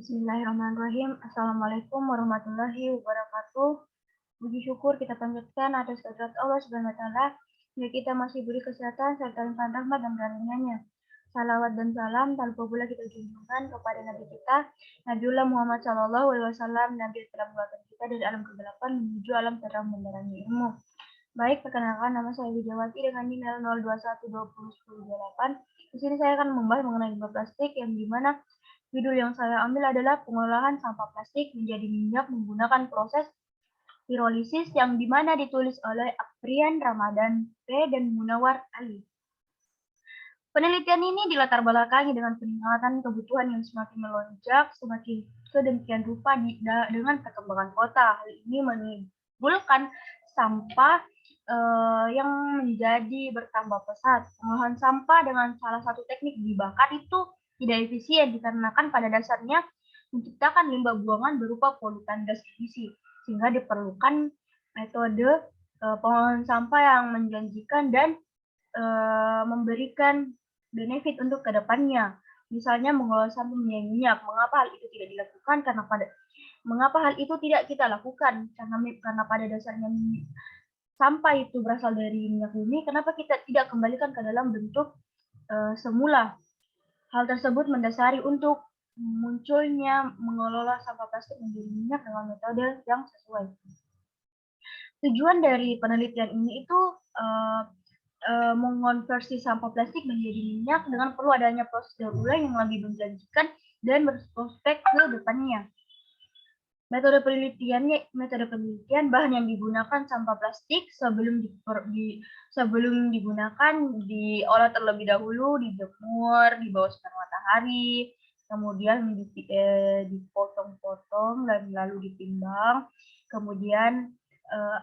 Bismillahirrahmanirrahim. Assalamualaikum warahmatullahi wabarakatuh. Puji syukur kita panjatkan atas kehadirat Allah Subhanahu wa taala hingga kita masih diberi kesehatan serta limpahan rahmat dan karunia-Nya. Salawat dan salam tanpa pula kita junjungkan kepada Nabi kita, Nabiullah Muhammad Shallallahu Alaihi Wasallam, Nabi yang telah mengeluarkan kita dari alam kegelapan menuju alam terang menerangi ilmu. Baik, perkenalkan nama saya Widiawati dengan NIM 02120208. Di sini saya akan membahas mengenai limbah plastik yang dimana judul yang saya ambil adalah pengolahan sampah plastik menjadi minyak menggunakan proses pirolisis yang dimana ditulis oleh Aprian Ramadan P. dan Munawar Ali. Penelitian ini dilatar belakangi dengan peningkatan kebutuhan yang semakin melonjak semakin sedemikian rupa dengan perkembangan kota. Hal ini menimbulkan sampah yang menjadi bertambah pesat. Pengolahan sampah dengan salah satu teknik dibakar itu tidak efisien dikarenakan pada dasarnya menciptakan limbah buangan berupa polutan gas emisi, sehingga diperlukan metode pengolahan sampah yang menjanjikan dan memberikan benefit untuk kedepannya. Misalnya mengolah sampah menjadi minyak. Mengapa hal itu tidak dilakukan? Mengapa hal itu tidak kita lakukan? Karena pada dasarnya sampah itu berasal dari minyak bumi. Kenapa kita tidak kembalikan ke dalam bentuk semula? Hal tersebut mendasari untuk munculnya mengelola sampah plastik menjadi minyak dengan metode yang sesuai. Tujuan dari penelitian ini itu mengonversi sampah plastik menjadi minyak dengan perlu adanya proses daur ulang yang lebih menjanjikan dan berprospek ke depannya. Metode penelitian bahan yang digunakan sampah plastik sebelum digunakan diolah terlebih dahulu, dijemur di bawah sinar matahari, kemudian dipotong-potong dan lalu ditimbang. Kemudian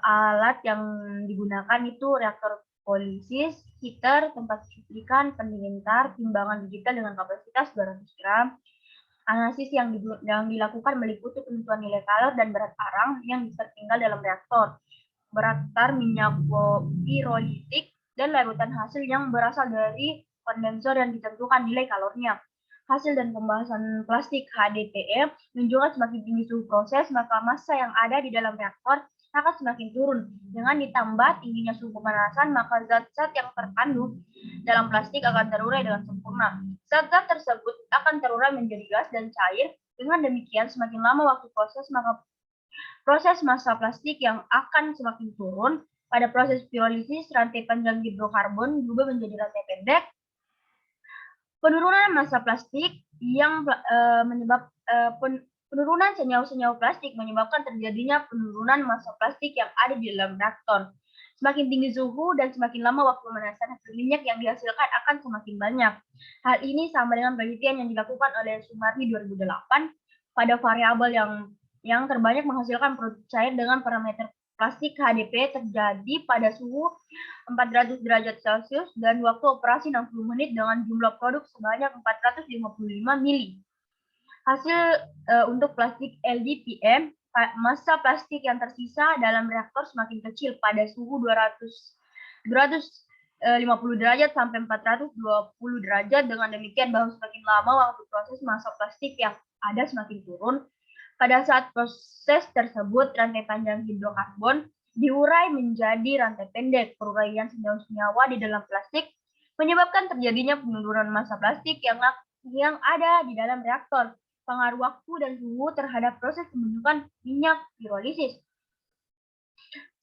alat yang digunakan itu reaktor polisis, heater, tempat cucikan, pendingin tar, timbangan digital dengan kapasitas 200 gram. Analisis yang dilakukan meliputi penentuan nilai kalor dan berat arang yang tertinggal dalam reaktor, berat tar, minyak pirolitik, dan larutan hasil yang berasal dari kondensor dan ditentukan nilai kalornya. Hasil dan pembahasan plastik HDPE menunjukkan semakin tinggi suhu proses, maka massa yang ada di dalam reaktor akan semakin turun. Dengan ditambah tingginya suhu pemanasan, maka zat-zat yang terkandung dalam plastik akan terurai dengan sempurna. Zat-zat tersebut akan terurai menjadi gas dan cair. Dengan demikian, semakin lama waktu proses, maka proses massa plastik yang akan semakin turun. Pada proses pirolisis, rantai panjang hidrokarbon berubah menjadi rantai pendek. Penurunan massa plastik yang penurunan senyawa-senyawa plastik menyebabkan terjadinya penurunan massa plastik yang ada di dalam reaktor. Semakin tinggi suhu dan semakin lama waktu pemanasan, hasil minyak yang dihasilkan akan semakin banyak. Hal ini sama dengan penelitian yang dilakukan oleh Sumardi 2008 pada variabel yang terbanyak menghasilkan produk cair dengan parameter plastik HDP terjadi pada suhu 400 derajat Celcius dan waktu operasi 60 menit dengan jumlah produk sebanyak 455 mili. Hasil untuk plastik LDPM, massa plastik yang tersisa dalam reaktor semakin kecil pada suhu 250 derajat sampai 420 derajat. Dengan demikian, bahwa semakin lama waktu proses, massa plastik yang ada semakin turun. Pada saat proses tersebut, rantai panjang hidrokarbon diurai menjadi rantai pendek. Peruraian senyawa-senyawa di dalam plastik menyebabkan terjadinya penurunan massa plastik yang ada di dalam reaktor. Pengaruh waktu dan suhu terhadap proses pembentukan minyak pirolisis.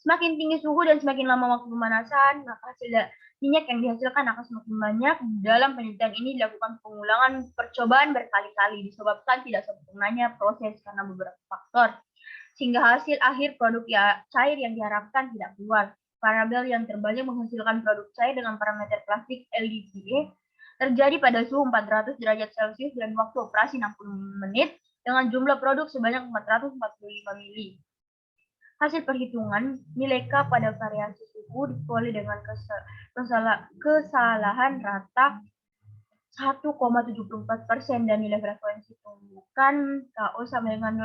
Semakin tinggi suhu dan semakin lama waktu pemanasan, maka hasil minyak yang dihasilkan akan semakin banyak. Dalam penelitian ini dilakukan pengulangan percobaan berkali-kali disebabkan tidak sempurnanya proses karena beberapa faktor, sehingga hasil akhir produk cair yang diharapkan tidak keluar. Variabel yang terbanyak menghasilkan produk cair dengan parameter plastik LDPE terjadi pada suhu 400 derajat Celcius dan waktu operasi 60 menit dengan jumlah produk sebanyak 445 mili. Hasil perhitungan nilai K pada variasi suhu diperoleh dengan kesalahan rata 1,74% dan nilai frekuensi tumbukan KO sama dengan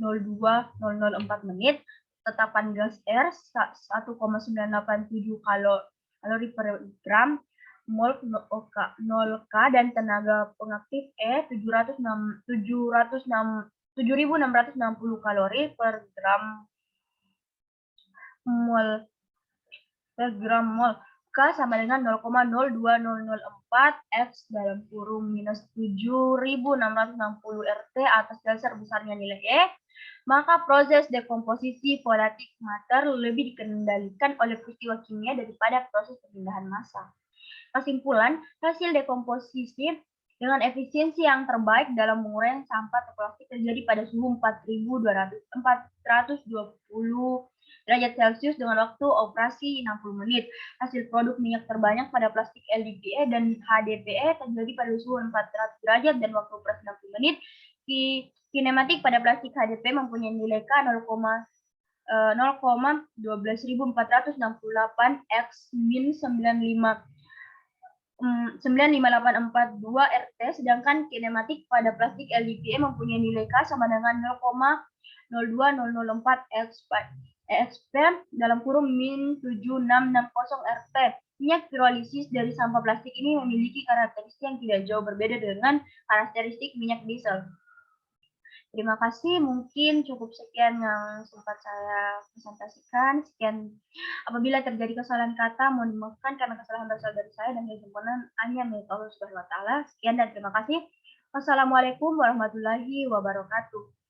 0,02004 menit. Tetapan gas R 1,987 kalori per gram. mol 0K dan tenaga pengaktif E 7.660 kalori per gram mol. K sama dengan 0,02004 X dalam kurung minus 7.660 RT atas dasar besarnya nilai E, maka proses dekomposisi volatil matter lebih dikendalikan oleh peristiwa kimia daripada proses perpindahan massa. Kesimpulan, hasil dekomposisi dengan efisiensi yang terbaik dalam mengurai sampah atau plastik terjadi pada suhu 420 derajat Celcius dengan waktu operasi 60 menit. Hasil produk minyak terbanyak pada plastik LDPE dan HDPE terjadi pada suhu 400 derajat dan waktu operasi 60 menit. Kinematik pada plastik HDP mempunyai nilai K 0,12468 X min 95842 RT, sedangkan kinematik pada plastik LDPE mempunyai nilai K sama dengan 0,02004 EXP dalam kurung min 7660 RT. Minyak pirolisis dari sampah plastik ini memiliki karakteristik yang tidak jauh berbeda dengan karakteristik minyak diesel. Terima kasih, mungkin cukup sekian yang sempat saya presentasikan. Sekian, apabila terjadi kesalahan kata, mohon dimaafkan karena kesalahan berasal dari saya dan kesempurnaan hanya milik Allah Subhanahu wa Ta'ala. Sekian dan terima kasih. Wassalamualaikum warahmatullahi wabarakatuh.